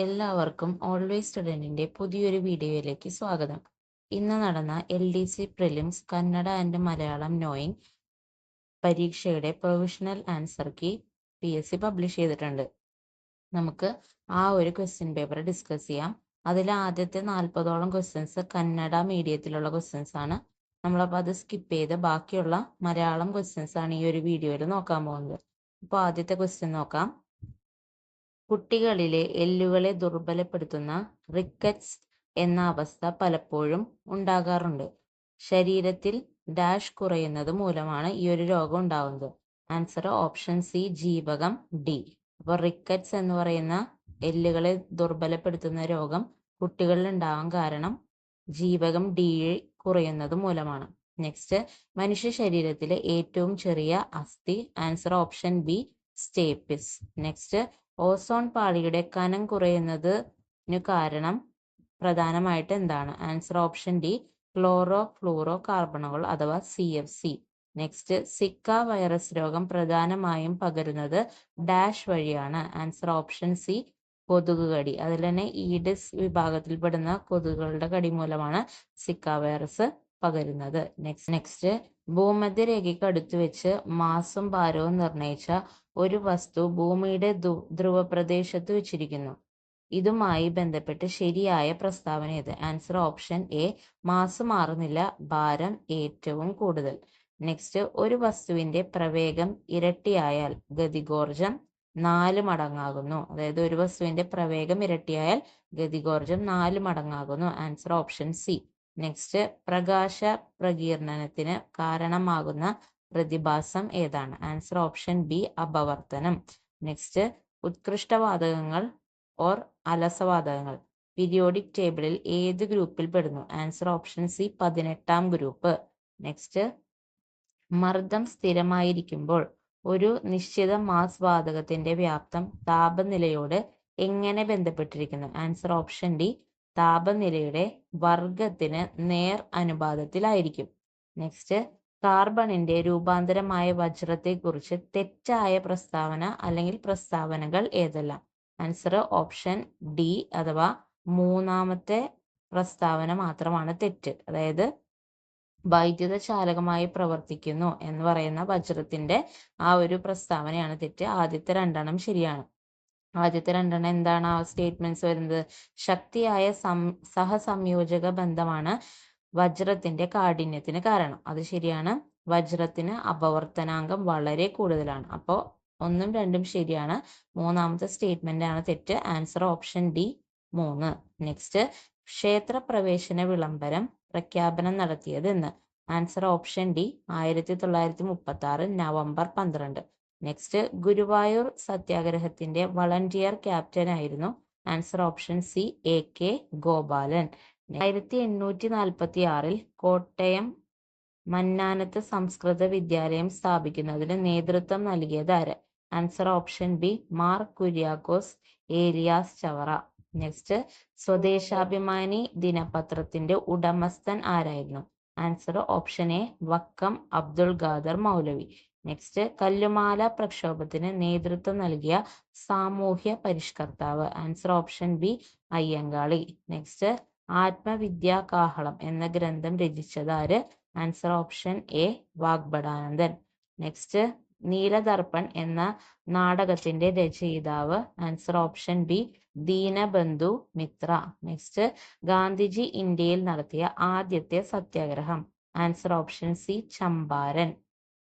എല്ലാവർക്കും ഓൾവേസ് സ്റ്റുഡൻറ്റിൻ്റെ പുതിയൊരു വീഡിയോയിലേക്ക് സ്വാഗതം. ഇന്ന് നടന്ന LDC prelims Kannada and Malayalam knowing പരീക്ഷയുടെ provisional answer key PSC publish ചെയ്തിട്ടുണ്ട്. നമുക്ക് ആ ഒരു ക്വസ്റ്റ്യൻ പേപ്പർ ഡിസ്കസ് ചെയ്യാം. അതിൽ ആദ്യത്തെ 40ഓളം ക്വസ്റ്റ്യൻസ് കന്നഡ മീഡിയത്തിലുള്ള ക്വസ്റ്റ്യൻസ് ആണ്. നമ്മളപ്പോൾ അത് സ്കിപ്പ് ചെയ്ത് ബാക്കിയുള്ള മലയാളം ക്വസ്റ്റ്യൻസ് ആണ് ഈ ഒരു വീഡിയോയിൽ നോക്കാൻ പോകുന്നത്. അപ്പോൾ ആദ്യത്തെ ക്വസ്റ്റ്യൻ നോക്കാം. കുട്ടികളിലെ എല്ലുകളെ ദുർബലപ്പെടുത്തുന്ന റിക്കറ്റ്സ് എന്ന അവസ്ഥ പലപ്പോഴും ഉണ്ടാകാറുണ്ട്. ശരീരത്തിൽ ഡാഷ് കുറയുന്നത് മൂലമാണ് ഈ ഒരു രോഗം ഉണ്ടാവുന്നത്. ആൻസർ ഓപ്ഷൻ സി ജീവകം ഡി. അപ്പോൾ റിക്കറ്റ്സ് എന്ന് പറയുന്ന എല്ലുകളെ ദുർബലപ്പെടുത്തുന്ന രോഗം കുട്ടികളിൽ ഉണ്ടാവാൻ കാരണം ജീവകം ഡി കുറയുന്നത് മൂലമാണ്. നെക്സ്റ്റ്, മനുഷ്യ ശരീരത്തിലെ ഏറ്റവും ചെറിയ അസ്ഥി. Answer option B stapes. Next, ozone പാളിയുടെ കനം കുറയുന്നതിനു കാരണം പ്രധാനമായിട്ട് എന്താണ്? ആൻസർ ഓപ്ഷൻ ഡി ക്ലോറോ ഫ്ലൂറോ കാർബണുകൾ അഥവാ CFC. നെക്സ്റ്റ്, സിക്ക വൈറസ് രോഗം പ്രധാനമായും പകരുന്നത് ഡാഷ് വഴിയാണ്. ആൻസർ ഓപ്ഷൻ സി കൊതുക് കടി. അതിൽ തന്നെ ഈഡിസ് വിഭാഗത്തിൽപ്പെടുന്ന കൊതുകുകളുടെ കടി മൂലമാണ് സിക്ക വൈറസ് പകരുന്നത്. നെക്സ്റ്റ്, ഭൂമധ്യരേഖയ്ക്ക് അടുത്ത് വെച്ച് മാസും ഭാരവും നിർണയിച്ച ഒരു വസ്തു ഭൂമിയുടെ ധ്രുവപ്രദേശത്ത് വെച്ചിരിക്കുന്നു. ഇതുമായി ബന്ധപ്പെട്ട് ശരിയായ പ്രസ്താവന ഏത്? ആൻസർ ഓപ്ഷൻ എ മാസ് മാറുന്നില്ല, ഭാരം ഏറ്റവും കൂടുതൽ. നെക്സ്റ്റ്, ഒരു വസ്തുവിന്റെ പ്രവേഗം ഇരട്ടിയായാൽ ഗതികോർജം 4 മടങ്ങാകുന്നു. അതായത് ഒരു വസ്തുവിന്റെ പ്രവേഗം ഇരട്ടിയായാൽ ഗതികോർജം 4 മടങ്ങാകുന്നു. Answer option C. നെക്സ്റ്റ്, പ്രകാശ പ്രകീർണനത്തിന് കാരണമാകുന്ന പ്രതിഭാസം ഏതാണ്? ആൻസർ ഓപ്ഷൻ ബി അപവർത്തനം. നെക്സ്റ്റ്, ഉത്കൃഷ്ടവാതകങ്ങൾ ഓർ അലസവാതകങ്ങൾ പീരിയോഡിക് ടേബിളിൽ ഏത് ഗ്രൂപ്പിൽ പെടുന്നു? ആൻസർ ഓപ്ഷൻ സി 18ാം ഗ്രൂപ്പ്. നെക്സ്റ്റ്, മർദ്ദം സ്ഥിരമായിരിക്കുമ്പോൾ ഒരു നിശ്ചിത മാസ് വാതകത്തിന്റെ വ്യാപ്തം താപനിലയോട് എങ്ങനെ ബന്ധപ്പെട്ടിരിക്കുന്നു? ആൻസർ ഓപ്ഷൻ ഡി താപനിലയുടെ വർഗത്തിന് നേർ അനുപാതത്തിലായിരിക്കും. നെക്സ്റ്റ്, കാർബണിന്റെ രൂപാന്തരമായ വജ്രത്തെക്കുറിച്ച് തെറ്റായ പ്രസ്താവന അല്ലെങ്കിൽ പ്രസ്താവനകൾ ഏതെല്ലാം? ആൻസർ ഓപ്ഷൻ ഡി അഥവാ മൂന്നാമത്തെ പ്രസ്താവന മാത്രമാണ് തെറ്റ്. അതായത് വൈദ്യുത ചാലകമായി പ്രവർത്തിക്കുന്നു എന്ന് പറയുന്ന വജ്രത്തിന്റെ ആ ഒരു പ്രസ്താവനയാണ് തെറ്റ്. ആദ്യത്തെ 2 ശരിയാണ്. ആദ്യത്തെ 2 എന്താണ് ആ സ്റ്റേറ്റ്മെന്റ്സ് വരുന്നത്? ശക്തിയായ സഹസംയോജക ബന്ധമാണ് വജ്രത്തിന്റെ കാഠിന്യത്തിന് കാരണം. അത് ശരിയാണ്. വജ്രത്തിന് അപവർത്തനാങ്കം വളരെ കൂടുതലാണ്. അപ്പോൾ 1ഉം 2ഉം ശരിയാണ്. മൂന്നാമത്തെ സ്റ്റേറ്റ്മെന്റ് ആണ് തെറ്റ്. Answer option D 3. നെക്സ്റ്റ്, ക്ഷേത്ര പ്രവേശന വിളംബരം പ്രഖ്യാപനം നടത്തിയത് എന്ന്? Answer option D 1936 November 12. Next, Guruvayur സത്യാഗ്രഹത്തിന്റെ വളണ്ടിയർ ക്യാപ്റ്റൻ ആയിരുന്നു? Answer option C AK Gopalan. 1846 Kottayam മന്നാനത്ത് സംസ്കൃത വിദ്യാലയം സ്ഥാപിക്കുന്നതിന് നേതൃത്വം നൽകിയത് ആര്? Answer option B Mar Kuriakose Elias Chavara. Next, Swadeshabhimani ദിനപത്രത്തിന്റെ ഉടമസ്ഥൻ ആരായിരുന്നു? Answer option A Vakkom Abdul Khader Moulavi. Next, Kallumala പ്രക്ഷോഭത്തിന് നേതൃത്വം നൽകിയ സാമൂഹ്യ പരിഷ്കർത്താവ്? Answer option B Ayyankali. Next, Atmavidya Kahalam എന്ന ഗ്രന്ഥം രചിച്ചത് ആര്? Answer option A Vagbhatananda. Next, Neeldarpan എന്ന നാടകത്തിന്റെ രചയിതാവ്? Answer option B Dinabandhu Mitra. Next, Gandhiji ഇന്ത്യയിൽ നടത്തിയ ആദ്യത്തെ സത്യാഗ്രഹം? Answer option C Champaran.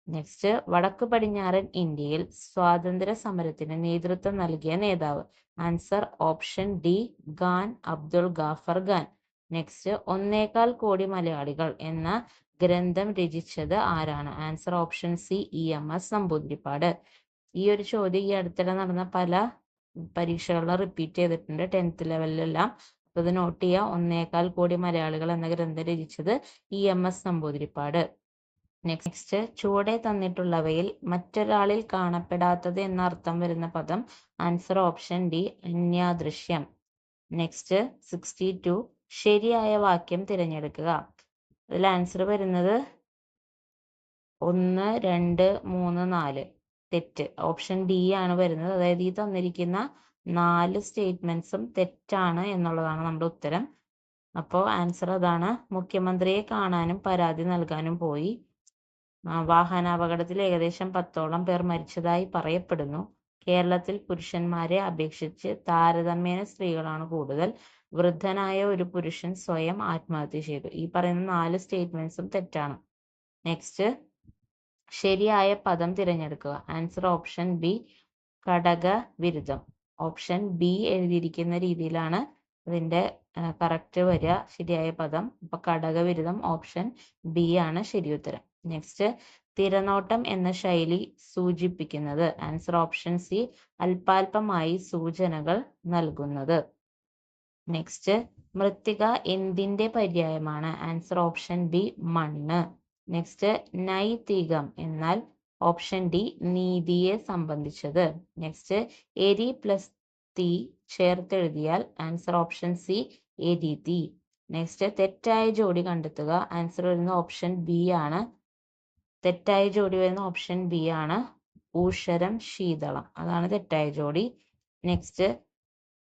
Next, വടക്കു പടിഞ്ഞാറൻ ഇന്ത്യയിൽ സ്വാതന്ത്ര്യ സമരത്തിന് നേതൃത്വം നൽകിയ നേതാവ്? Answer option D Khan Abdul Ghaffar Khan. Next, 1.25 കോടി മലയാളികൾ എന്ന ഗ്രന്ഥം രചിച്ചത് ആരാണ്? Answer option C EMS Namboodiripad. ഈ ഒരു ചോദ്യം ഈ അടുത്തിടെ നടന്ന പല പരീക്ഷകളിലും റിപ്പീറ്റ് ചെയ്തിട്ടുണ്ട് 10th ലെവലിലെല്ലാം. അപ്പോൾ ഇത് നോട്ട് ചെയ്യുക. 1.25 കോടി മലയാളികൾ എന്ന ഗ്രന്ഥം രചിച്ചത് EMS നമ്പൂതിരിപ്പാട്. നെക്സ്റ്റ്, ചുവടെ തന്നിട്ടുള്ളവയിൽ മറ്റൊരാളിൽ കാണപ്പെടാത്തത് എന്ന അർത്ഥം വരുന്ന പദം? ആൻസർ ഓപ്ഷൻ ഡി അന്യാദൃശ്യം. നെക്സ്റ്റ്, 62 ശരിയായ വാക്യം തിരഞ്ഞെടുക്കുക. അതിൽ ആൻസർ വരുന്നത് 1, 2, 3, 4. തെറ്റ്. ഓപ്ഷൻ ഡി ആണ് വരുന്നത്. അതായത് ഈ തന്നിരിക്കുന്ന 4 സ്റ്റേറ്റ്മെന്റ്സും തെറ്റാണ് എന്നുള്ളതാണ് നമ്മുടെ ഉത്തരം. അപ്പോൾ ആൻസർ അതാണ്. മുഖ്യമന്ത്രിയെ കാണാനും പരാതി നൽകാനും പോയി. വാഹനാപകടത്തിൽ ഏകദേശം 10ഓളം പേർ മരിച്ചതായി പറയപ്പെടുന്നു. കേരളത്തിൽ പുരുഷന്മാരെ അപേക്ഷിച്ച് താരതമ്യേന സ്ത്രീകളാണ് കൂടുതൽ. വൃദ്ധനായ ഒരു പുരുഷൻ സ്വയം ആത്മഹത്യ ചെയ്തു. ഈ പറയുന്ന 4 സ്റ്റേറ്റ്മെന്റ്സും തെറ്റാണ്. നെക്സ്റ്റ്, ശരിയായ പദം തിരഞ്ഞെടുക്കുക. ആൻസർ ഓപ്ഷൻ ബി, ഘടകവിരുദ്ധം. ഓപ്ഷൻ ബി എഴുതിയിരിക്കുന്ന രീതിയിലാണ് അതിന്റെ കറക്റ്റ് വരിക, ശരിയായ പദം. അപ്പൊ ഘടകവിരുദ്ധം ഓപ്ഷൻ ബി ആണ് ശരി ഉത്തരം. നെക്സ്റ്റ്, തിരനോട്ടം എന്ന ശൈലി സൂചിപ്പിക്കുന്നത്. ആൻസർ ഓപ്ഷൻ സി, അല്പാൽപമായി സൂചനകൾ നൽകുന്നത്. നെക്സ്റ്റ്, മൃത്തിക എന്തിന്റെ പര്യായമാണ്? ആൻസർ ഓപ്ഷൻ ബി, മണ്ണ്. നെക്സ്റ്റ്, നൈതികം എന്നാൽ ഓപ്ഷൻ ഡി, നീതിയെ സംബന്ധിച്ചത്. നെക്സ്റ്റ്, എരി പ്ലസ് തീ ചേർത്തെഴുതിയാൽ ആൻസർ ഓപ്ഷൻ സി, എരിതി. നെക്സ്റ്റ്, തെറ്റായ ജോഡി കണ്ടെത്തുക. ആൻസർ വരുന്ന ഓപ്ഷൻ ബി ആണ്. തെറ്റായ ജോഡി വരുന്ന ഓപ്ഷൻ ബി ആണ്. ഊഷരം ശീതളം, അതാണ് തെറ്റായ ജോഡി. Next,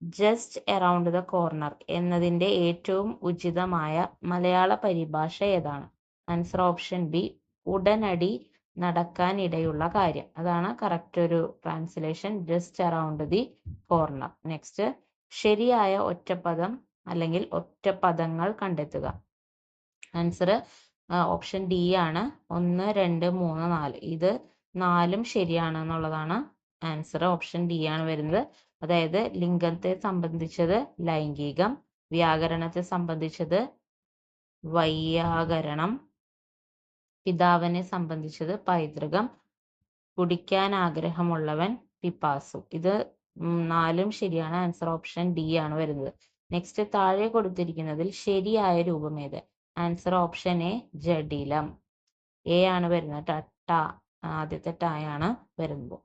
just around the corner എന്നതിന്റെ ഏറ്റവും ഉചിതമായ മലയാള പരിഭാഷ ഏതാണ്? ആൻസർ ഓപ്ഷൻ ബി, ഉടനടി നടക്കാനിടയുള്ള കാര്യം. അതാണ് കറക്റ്റ് ഒരു translation, just around the corner. Next, ശരിയായ ഒറ്റപ്പദം അല്ലെങ്കിൽ ഒറ്റപ്പദങ്ങൾ കണ്ടെത്തുക. ആൻസർ ഓപ്ഷൻ ഡി ആണ്. 1, 2, 3, 4. ഇത് 4ഉം ശരിയാണ് എന്നുള്ളതാണ് ആൻസർ. ഓപ്ഷൻ ഡി ആണ് വരുന്നത്. അതായത് ലിംഗത്തെ സംബന്ധിച്ചത് ലൈംഗികം, വ്യാകരണത്തെ സംബന്ധിച്ചത് വൈയാകരണം, പിതാവിനെ സംബന്ധിച്ചത് പൈതൃകം, കുടിക്കാൻ ആഗ്രഹമുള്ളവൻ പിപ്പാസു. ഇത് 4ഉം ശരിയാണ്. ആൻസർ ഓപ്ഷൻ ഡി ആണ് വരുന്നത്. നെക്സ്റ്റ്, താഴെ കൊടുത്തിരിക്കുന്നതിൽ ശരിയായ രൂപം ഏത്? ആൻസർ ഓപ്ഷൻ എ, ജഡിലം. എ ആണ് വരുന്നത്. ആദ്യത്തെ ടായാണ് വരുന്നത്.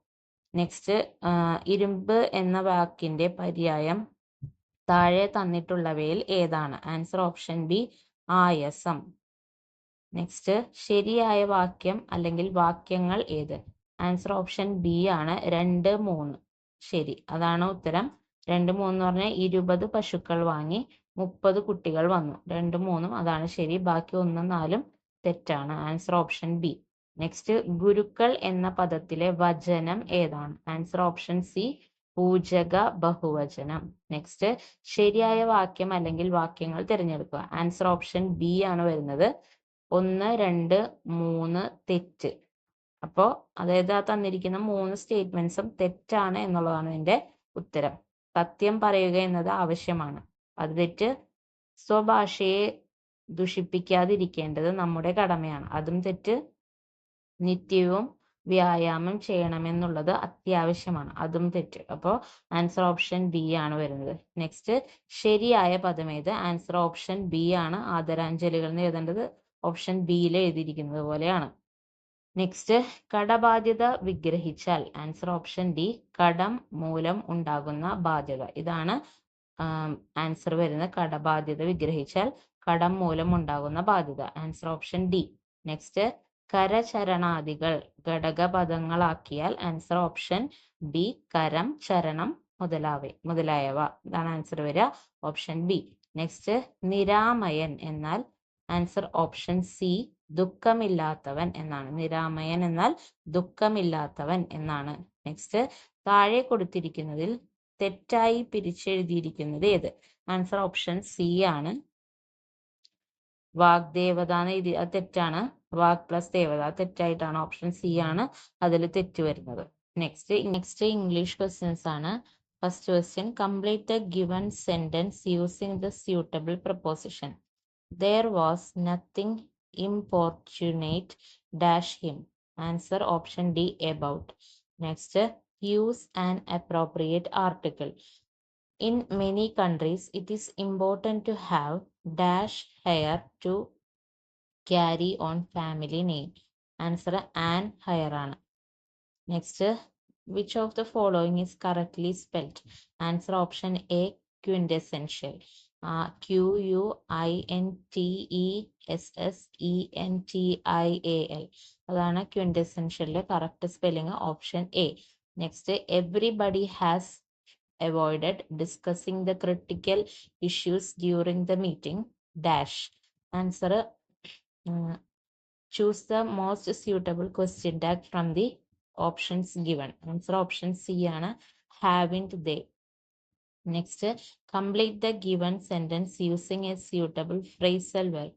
നെക്സ്റ്റ്, ഇരുമ്പ് എന്ന വാക്കിന്റെ പര്യായം താഴെ തന്നിട്ടുള്ളവയിൽ ഏതാണ്? ആൻസർ ഓപ്ഷൻ ബി, ആയസം. നെക്സ്റ്റ്, ശരിയായ വാക്യം അല്ലെങ്കിൽ വാക്യങ്ങൾ ഏത്? ആൻസർ ഓപ്ഷൻ ബി ആണ്. 2, 3 ശരി, അതാണ് ഉത്തരം. 2, 3 എന്ന് പറഞ്ഞാൽ 20 പശുക്കൾ വാങ്ങി 30 കുട്ടികൾ വന്നു. 2, 3 അതാണ് ശരി. ബാക്കി 1, 4 തെറ്റാണ്. Answer option B. നെക്സ്റ്റ്, ഗുരുക്കൾ എന്ന പദത്തിലെ വചനം ഏതാണ്? ആൻസർ ഓപ്ഷൻ സി, പൂജക ബഹുവചനം. നെക്സ്റ്റ്, ശരിയായ വാക്യം അല്ലെങ്കിൽ വാക്യങ്ങൾ തിരഞ്ഞെടുക്കുക. ആൻസർ ഓപ്ഷൻ ബി ആണ് വരുന്നത്. 1, 2, 3 തെറ്റ്. അപ്പോ അതായത് ആ തന്നിരിക്കുന്ന 3 സ്റ്റേറ്റ്മെന്റ്സും തെറ്റാണ് എന്നുള്ളതാണ് ഇതിന്റെ ഉത്തരം. സത്യം പറയുക എന്നത് ആവശ്യമാണ്, അത് തെറ്റ്. സ്വഭാഷയെ ദുഷിപ്പിക്കാതിരിക്കേണ്ടത് നമ്മുടെ കടമയാണ്, അതും തെറ്റ്. നിത്യവും വ്യായാമം ചെയ്യണമെന്നുള്ളത് അത്യാവശ്യമാണ്, അതും തെറ്റ്. അപ്പോൾ ആൻസർ ഓപ്ഷൻ ബി ആണ് വരുന്നത്. നെക്സ്റ്റ്, ശരിയായ പദം ഏത്? ആൻസർ ഓപ്ഷൻ ബി ആണ്. ആദരാഞ്ജലികൾ എന്ന് എഴുതേണ്ടത് ഓപ്ഷൻ ബിയിൽ എഴുതിയിരിക്കുന്നത് പോലെയാണ്. നെക്സ്റ്റ്, കടബാധ്യത വിഗ്രഹിച്ചാൽ ആൻസർ ഓപ്ഷൻ ഡി, കടം മൂലം ഉണ്ടാകുന്ന ബാധ്യത. ഇതാണ് ആൻസർ വരുന്നത്. കടബാധ്യത വിഗ്രഹിച്ചാൽ കടം മൂലം ഉണ്ടാകുന്ന ബാധ്യത. Answer option D. നെക്സ്റ്റ്, കരചരണാദികൾ ഘടകപദങ്ങളാക്കിയാൽ ആൻസർ ഓപ്ഷൻ ബി, കരം, ചരണം മുതലായവ. ഇതാണ് ആൻസർ വരിക, ഓപ്ഷൻ ബി. നെക്സ്റ്റ്, നിരാമയൻ എന്നാൽ ആൻസർ ഓപ്ഷൻ സി, ദുഃഖമില്ലാത്തവൻ എന്നാണ്. നിരാമയൻ എന്നാൽ ദുഃഖമില്ലാത്തവൻ എന്നാണ്. നെക്സ്റ്റ്, താഴെ കൊടുത്തിരിക്കുന്നതിൽ തെറ്റായി പിരിച്ചെഴുതിയിരിക്കുന്നത് ഏത്? ആൻസർ ഓപ്ഷൻ സി ആണ്. വാഗ്ദേവത ഇത് അത് തെറ്റാണ്. വാഗ് പ്ലസ് ദേവത തെറ്റായിട്ടാണ്. ഓപ്ഷൻ സി ആണ് അതിൽ തെറ്റ് വരുന്നത്. നെക്സ്റ്റ് ഇംഗ്ലീഷ് ക്വസ്റ്റ്യൻസ് ആണ്. First question, complete the given sentence using the suitable preposition. There was nothing importunate dash him. Answer option D, about. Next, use an appropriate article. In many countries, it is important to have dash hair to carry on family name. Answer an hair ആണ്. Next, which of the following is correctly spelled? Answer option A, quintessential. QUINTESSENTIAL അതാണ് ക്വിൻറ്റെസെൻഷ്യലിന്റെ correct spelling, option A. Next, everybody has avoided discussing the critical issues during the meeting. Dash. Answer. Choose the most suitable question tag from the options given. Answer option C ആണ്. Haven't they? Next, complete the given sentence using a suitable phrasal verb.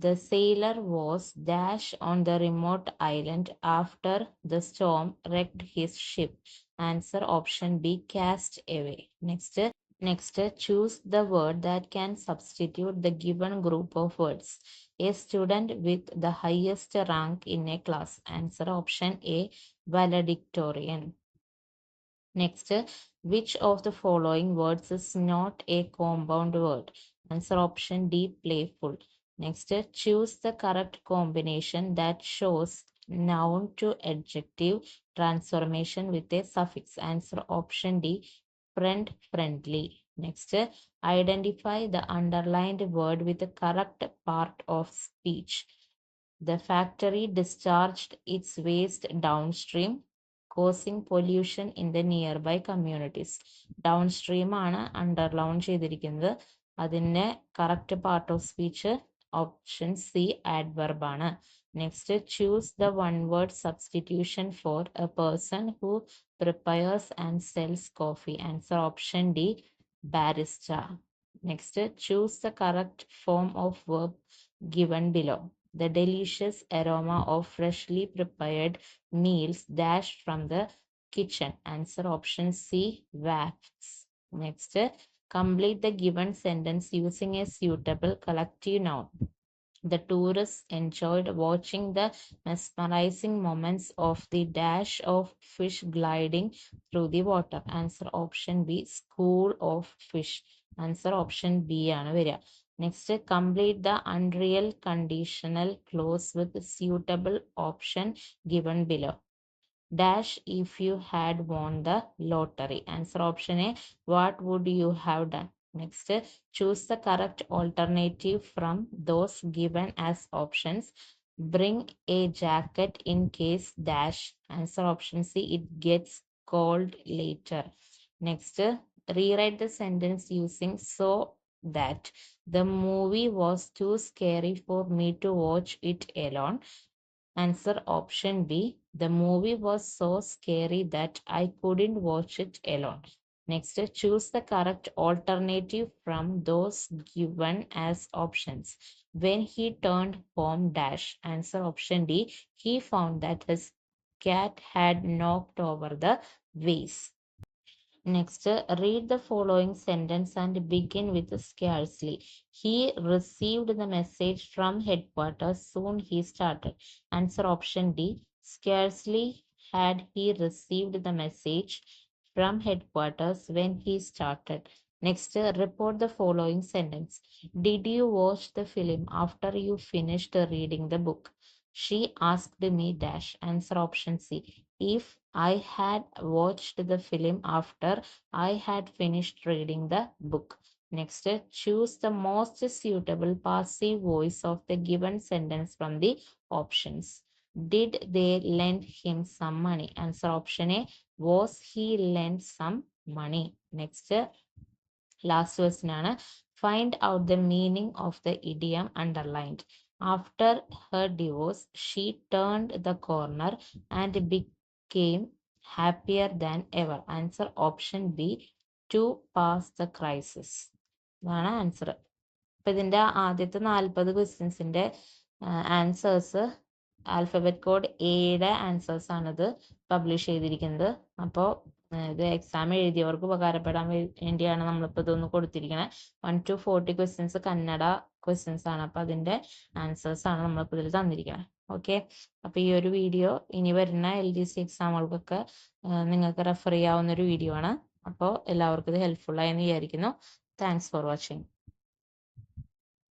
The sailor was dash on the remote island after the storm wrecked his ship. Answer option B, cast away. Next, choose the word that can substitute the given group of words. A student with the highest rank in a class. Answer option A, valedictorian. Next, which of the following words is not a compound word? Answer option D, playful. Next, choose the correct combination that shows noun to adjective transformation with a suffix. Answer option D, friend, friendly. Next, identify the underlined word with the correct part of speech. The factory discharged its waste downstream, causing pollution in the nearby communities. Downstream ആണ് underline ചെയ്തിരിക്കുന്നത്. അതിൻ്റെ correct part of speech option C adverb ആണ്. Next, choose the one word substitution for a person who prepares and sells coffee. Answer option D, barista. Next, choose the correct form of verb given below. The delicious aroma of freshly prepared meals dashed from the kitchen. Answer option C, wafts. Next, complete the given sentence using a suitable collective noun. The tourists enjoyed watching the mesmerizing moments of the dash of fish gliding through the water. Answer option B, school of fish. Answer option B ആണ് വരിക. Next, complete the unreal conditional clause with suitable option given below. Dash if you had won the lottery. Answer option A, what would you have done? Next, choose the correct alternative from those given as options. Bring a jacket in case dash. Answer option C, it gets cold later. Next, rewrite the sentence using so that. The movie was too scary for me to watch it alone. Answer option B, the movie was so scary that I couldn't watch it alone. Next, choose the correct alternative from those given as options. When he turned home dash. Answer option D, he found that his cat had knocked over the vase. Next, read the following sentence and begin with scarcely. He received the message from headquarters. Soon he started. Answer option D. Scarcely had he received the message from headquarters when he started. Next, report the following sentence. Did you watch the film after you finished reading the book? She asked me dash. Answer option C. If I had watched the film after I had finished reading the book. Next, choose the most suitable passive voice of the given sentence from the options. Did they lend him some money? Answer option A. Was he lent some money? Next, last question ആണ്. Find out the meaning of the idiom underlined. After her divorce, she turned the corner and became happier than ever. Answer option B, to pass the crisis. ഇതാണ് answer. അപ്പൊ ഇതിന്റെ ആദ്യത്തെ 40 ക്വസ്റ്റ്യൻസിന്റെ answers alphabet code എയുടെ answers ആണിത് publish ചെയ്തിരിക്കുന്നത്. അപ്പോൾ ഇത് exam എഴുതിയവർക്ക് ഉപകാരപ്പെടാൻ വേണ്ടിയാണ് നമ്മളിപ്പോൾ ഇതൊന്ന് കൊടുത്തിരിക്കുന്നത്. 1 to 40 ക്വസ്റ്റ്യൻസ് കന്നഡ ക്വസ്റ്റ്യൻസ് ആണ്. അപ്പൊ അതിന്റെ ആൻസേഴ്സ് ആണ് നമ്മളിപ്പോൾ ഇതിൽ തന്നിരിക്കുന്നത്. ഓക്കെ, അപ്പൊ ഈ ഒരു വീഡിയോ ഇനി വരുന്ന LDC എക്സാമുകൾക്കൊക്കെ നിങ്ങൾക്ക് റെഫർ ചെയ്യാവുന്ന ഒരു വീഡിയോ ആണ്. അപ്പോൾ എല്ലാവർക്കും ഇത് ഹെൽപ്ഫുൾ ആയെന്ന് വിചാരിക്കുന്നു. Thanks for watching.